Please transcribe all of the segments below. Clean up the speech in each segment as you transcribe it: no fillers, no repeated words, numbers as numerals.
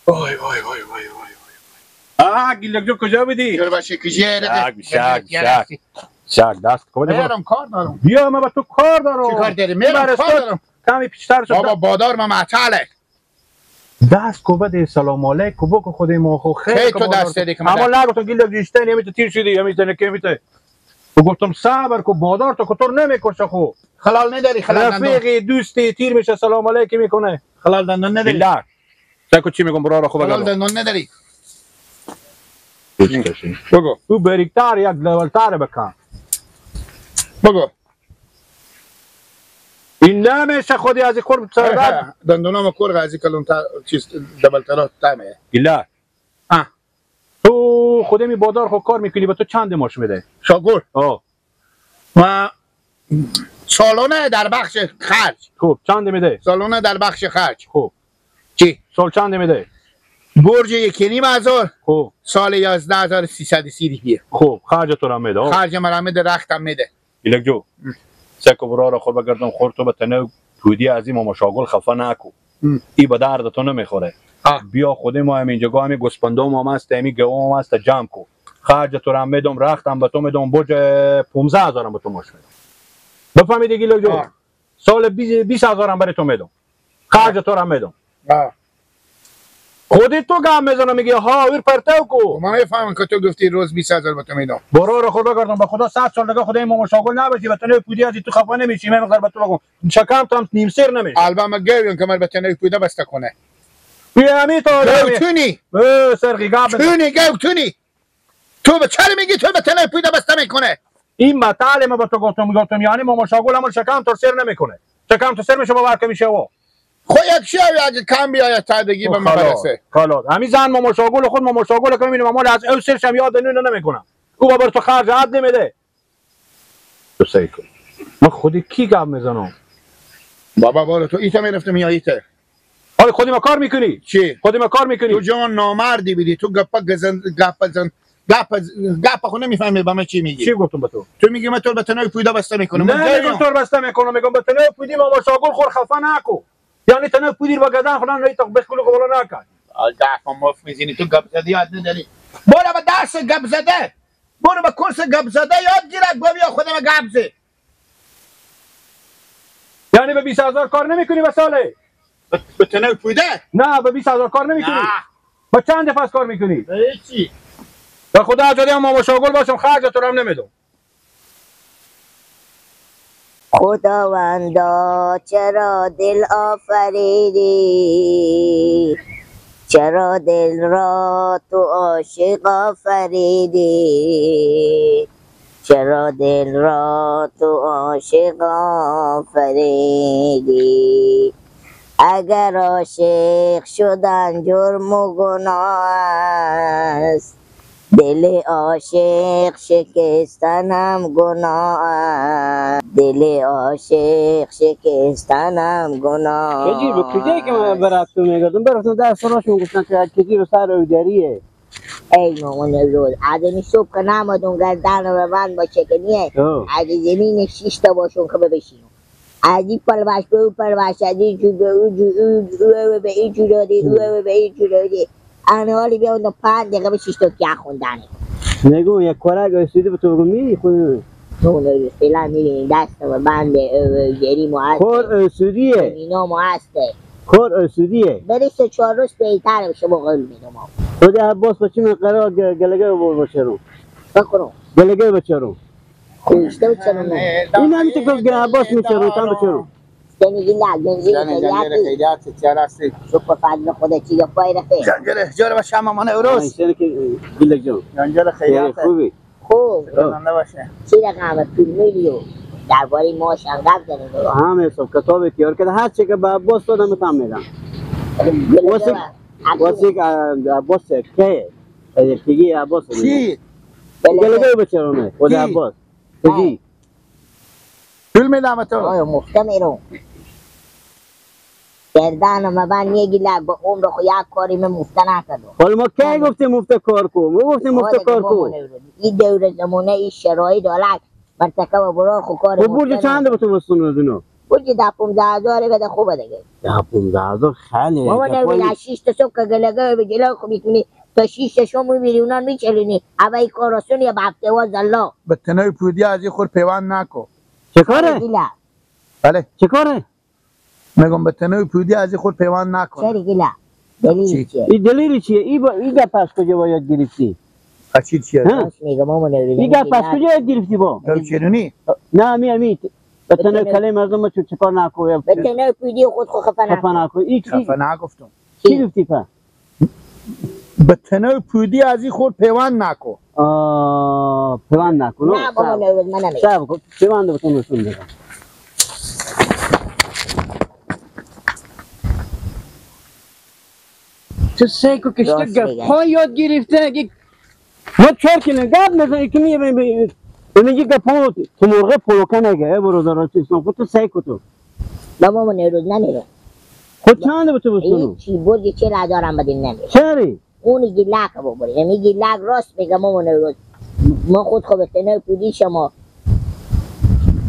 وای وای وای وای وای گیلک جو کجا بودی؟ چرا باشه کجا شک دست کن. میرم کار دارم. بیا من با تو کار دارم. چی کار داری؟ میرم کار دارم. کمی پیشتر شد. بابا بادار ما معطله. دست کو بده سلام علیکم بگو خدای ما خو خیر تو دست دادی که اما نگفتم گیلک جیشته نمیته تیر شدی همیشه نکمیته. گفتم صبر کو بادار تو کتر نمیکشه خو. خلال نداری خلال دندون. رفیقی دوستی تیر میشه سلام علیکم میکنه. خلال دندون نداری. گیلک. سکو چی میگم برا رو خوب خلال دندون نداری. بگو. تو بریکتر یک لولتر بکن. بگو. این نمیشه خودی از قرب سرداد. دندونام کور غازی کلون تا چیز دبلترات تامه. گیلک. تو خودی می بادار خو کار میکنی به تو چند ماش میده؟ شاگور. و سالانه در بخش خرج. خوب چند میده؟ سالانه در بخش خرج. خوب. چی؟ سال چند میده؟ برج 1.5 خوب. سال 11330 خوب خرج تو را میده. خرج مرا میده رختم میده. گیلک جو. سکو برا را خور بگردم خور تو به تنه تودی از این مشاغل خفه نکو. ای به درد تو نمیخوره. بیا خودی ما هم اینجا همین گوسپندام هم هست همین گوام هم هست جمع کو. خرج تو را میدم رختم به تو میدم برج 15000 به تو ماش میدم. بفهمیدی گیلک جو؟ سال 20000 برای تو میدم. خرج تو را میدم. خودی تو گام میزنم میگی ها ویر پرتاو کو. من میفهمم که تو گفتی روز 20000 به تو میدم. برو رو خود بگردم به خدا 100 سال دیگه خدای ما مشاغل نباشی بتونه پودی از تو خفه نمیشی من مقدار به تو بگم شکم تو نیم سیر نمیشه. البته گویم که من بتونه پوده بسته کنه. بیا می تو تونی سرقی گاب تونی تو به چرا میگی تو بتونه پوده بسته میکنه. این مطالعه ما با تو گفتم یعنی ما مشاغل عمل شکم تو سیر نمیکنه. شکم تو سیر میشه با ورک میشه و خو یک شی اگه کم بیاید تادگی به ما برسه. خلاص همین زن ما مشاغل خود ما مشاغل کنیم ما مال از او سرش هم یاد نمیکنم. او بابر تو خرج عاد نمیده. تو سعی کن. ما خودی کی گام میزنم؟ بابا بارو تو ایتا میرفتم یا ایتا. حالا خودی ما کار میکنی؟ چی؟ خودی ما کار میکنی؟ تو جان نامردی بودی تو گپ خو نمیفهمی با من چی میگی. چی گفتم به تو؟ تو میگی من تو به تنوی پویده بسته میکنم. نه میگم تو بسته میکنم میگم به تنوی پودی ما مشاغل خور خفه نکو. یعنی تنوی پودی رو گدان خدا نه تو بخلو قبول نکن. دفعه مف میزنی تو گپ زدی یاد نداری. برو به درس گپ زده. برو به کورس گپ زده یاد گیر بابا خودم گپ زد. یعنی به 20000 کار نمیکنی به ساله؟ به تنوی پویده؟ نه به 20000 کار نمیکنی. نه. با چند دفعه کار میکنی؟ چی؟ به خدا اجازه ما مشاغل باشم خرج تو هم نمیدم. خداوندا چرا دل آفریدی چرا دل را تو عاشق آفریدی چرا دل را تو عاشق آفریدی اگر عاشق شدن جرم و گناه است دل عاشق شکستن هم گناه است دل عاشق شکستن هم گناه کجی به کجایی که من براتون میگردم براتون در سراش میگفتن که کجی رو سر اوگریه. ای مامان روز عدمی صبح که نمادون گردن رو بند باشه که نیه از زمین 6 تا باشون که بشینم از این پلوش به اون پلوش از این جو به اون جو او به این جو دادی او به این جو دادی انا حالی بیاوندم 5 دقیقه به 6 تا که خوندنه نگو یک کارک استودی به تو بگو خود اون روز فعلا میبینی دستم و بند گریم و هسته کار استودیه اینام و هسته کار استودیه بری 3-4 روز بهتره بشه با قول میدم خود عباس بچه من قرار گلگه بچه رو بکنم گلگه بچه رو خوشته بچه رو این همیشه گفت عباس میچه رو کم بچه رو زنگی نه زنگی خیلیاتی چرا هستی شکر فضل خدا چی گفت بای رفته جنجل جاره و شما من اوروز اینشنه که گلگ جان جنجل خیلیاتی خوبی خوب زنده باشه چی رقم پول میلیون درباره ماش هم گفت داریم همه حساب کتاب تیار کرده هر چی که به عباس دادم بتام میدم واسه که عباس که دیگه عباس چی؟ گلگه بچه رو نه خود عباس کجی پول میدم تو آیا مفته میرون گردن من میگی لگ با عمر خو یک کاری من مفته نکردم حالا ما کی گفتیم مفته کار کو ما گفتیم مفته کار کو این دور زمانه این شرایط دالک مرتکب برای خو کار خب برج چنده به تو بستون روزونو بودی 15,000 بده خوبه دیگه. 15,000 خیلی. بابا نمیدونی 6 تا صبح که گلگه به جلو خب میتونی تا 6 شما میبینی اونا میچلینی اوه ای کاراسون یا به هفته واز الله به تنوی پودی از این خود پیوند نکو. چه کاره؟ بله چه کاره؟ میگم به تنوی پودی از این خود پیوند نکن. چرا گیلا؟ دلیل چیه؟ این دلیل چیه؟ این گپ از کجا باید گرفتی؟ اچی چیه؟ میگم مامان این گپ از کجا باید گرفتی با؟ چرونی؟ نه امی به تنوی کلی مردم ما چه کار نکو. به تنوی پودی خود خفه نکو. خفه نگفتم. چی گفتی پا؟ به تنوی پودی از این خود پیوند نکو. پیوند نکو. نه بابا نوروز من نمیگم. صبر کن پیوند بکن نشون بدم. تو سیکو کشته گپ ها یاد گرفته ما چهار کنه گپ نزنی که میگه گپ ها تو مرغه پلوکه نگه برادرات اسلام خود تو سیکو تو بابا من نوروز نمیرم. خود چنده به تو بستونو؟ چی بردی 40,000 بدین نمیرم. چری؟ اونی گیلک ببری یعنی گیلک راست میگم مامان نوروز ما خود خوب تنوی پودی شما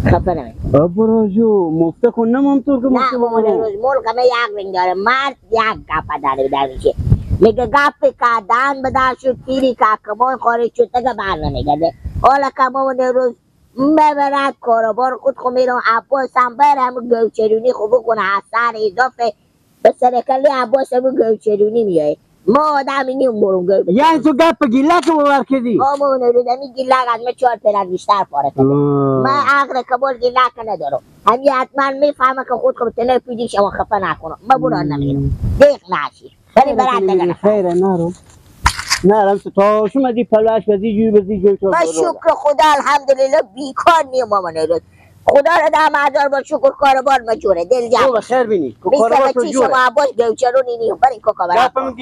خفه نمیگم. براجو مفته کن نمامطور که مفته نه مامان نوروز ملک همه یک رنگ داره مرد یک گپ داره در میشه میگه گپ که دهن بدر شد تیری که کمان خارج شد تگه بر نمیگرده. حالا که مامان نوروز ببرد کاروبار خود خو میرم عباس هم بر همون گوچرونی خوب بکنه حسن اضافه به سرکلی عباس همون گوچرونی میای ما آدمی نیم برون گوچرونی. یعنی تو گپ گیلک رو ببر کردی؟ مامان نوروز همی گیلک از من 4 پلن بیشتر پاره کنه. من عقل کبول گیلک ندارم. همی حتما میفهمه که خود خود تنوی پودی شما خفه نکنم. من بران نمیرم. دیخ نشی. ولی برات نگرم. خیره نرو. نرم تا شما دی پلاش بدی جوی تو. من شکر خدا الحمدلله بیکار نیم مامان نوروز. خدا را دم ازار با شکر کاربار مجوره دل جمع. خوب خیر بینی. کاربار تو جوره. شما عباس گوچرونی نیم برین کوکا برات. گپم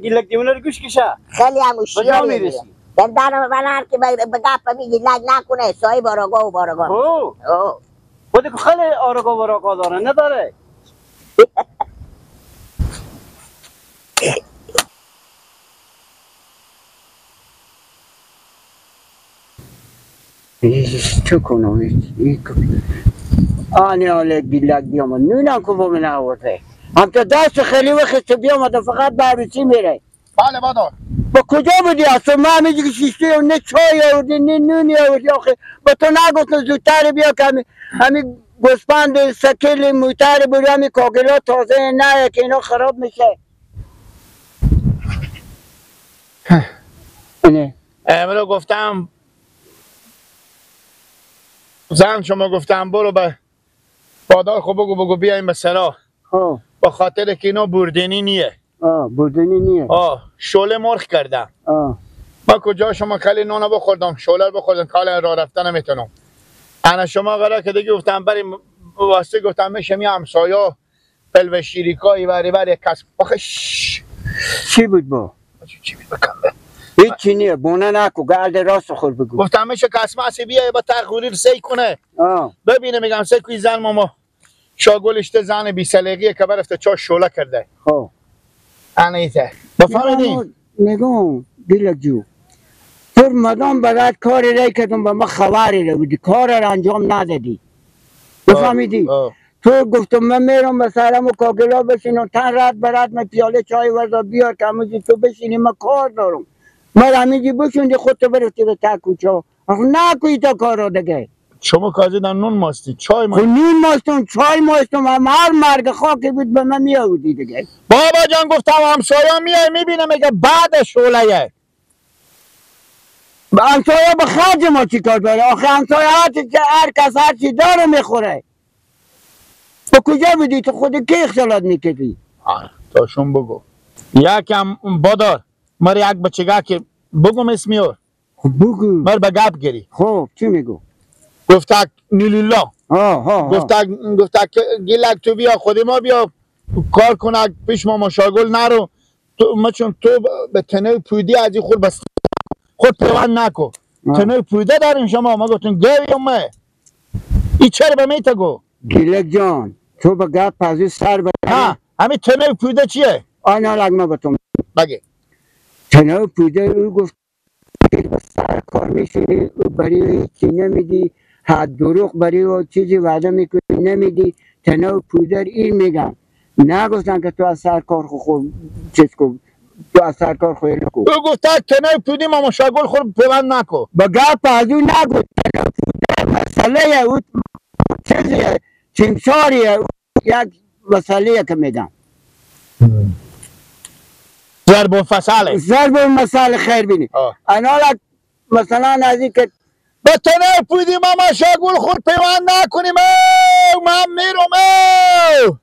گیلک دیونه رو گوش کشه. خیلی هم هوشیاری میره. در دانم من که به گپ میگی لگ نکنه صاحب آراگاه و باراگاه. خود که خیلی آراگاه و باراگاه داره نداره. چه کنم آنی حالا گیلک بیام نونم که با من آورده هم تا دست خیلی وقت بیام فقط بررسی میره. بله بادار با کجا بودی اصلا من همیشه که شیشته و نه چای آوردی نه نونی آوردی آخه با تو نگفتم زودتر بیا که همین گوسفند سکل موتر بودی همین کاگلا تازه نه که اینا خراب میشه. امرو گفتم زن شما گفتم برو به بادار خب بگو بیایم به سرا با خاطر که اینا بردنی نیه. بردنی نیه. شوله مرخ کردم. ما کجا شما خیلی نونا بخوردم شوله بخوردم کال راه رفتن نمیتونم. انا شما قرار که دیگه گفتم بریم واسه گفتم میشه می همسایا پلو شیریکایی بری کس چی بود با؟ چی بود بکنده؟ هیچی نیه بونه نکو گرد راست خور بگو. گفتم میشه کسمه بیایه با تغییری سی کنه. ببینه میگم سه کوی زن ماما شاگلشته زن بی سلیقه که برفته چا شوله کرده. انا ایته بفهمیدین؟ نگم گیلک جو تو مدام برات کاری رای کردم با ما خبری رو بودی کار رو انجام ندادی بفهمیدی؟ تو گفتم من میرم مثلا و کاگلا بشینم تن رد برات من پیاله چای وردا بیار که همونجی تو بشینی من کار دارم من همینجی بشوندی خودتو برفتی به تکوچا نکوی تا کار رو دیگه. شما کازیدن نون ماستی چای ماستی؟ نون ماستم چای ماستم هر مرگ خاکی بود به من میآوردی دیگه. بابا جان گفتم همسایا میای میبینه میگه بعد شعله همسایا به خرج ما چی کار داره؟ آخه همسایا هر کس هر چی داره میخوره. با کجا بودی تو خود که اختلاط میکردی؟ تاشون بگو یکم بادار مر یک بچگاه که بگم اسمیو. خب بگو. مر به گپ گیری. خب چی میگو؟ گفتک نیلیلا. گفتک گیلک تو بیا خود ما بیا کار کنک پیش ما مشاغل نرو تو چون تو به تنوی پودی از این خود بس خود پیوند نکو. تنوی پوده داریم شما ما گفتیم گویم ما ای چرا به میتا گو گیلک جان تو به گپ پذیر سر بره. همین تنوی پوده چیه؟ آنا لگمه بتون بگه تنوی پوده او گفت با سر کار میشونی او برای چی نمیدی دروغ بری و چیزی وعده میکنی نمیدی. تنو پودر این میگم نگفتن که تو از سرکار خود چیز کن، تو از سرکار خود نکن. او گفته تنو پودی ماما شاگل خود پیوند نکن. با گپ از او نگو. تنو پودر مسئله او چیزیه، چمچاریه، یک مسئله که میگم ضرب الفصله. ضرب المثل خیر بینی. انال مثلا از این که به تنو پودی ماما شاگل خود پیوند نکنیم. من میرم.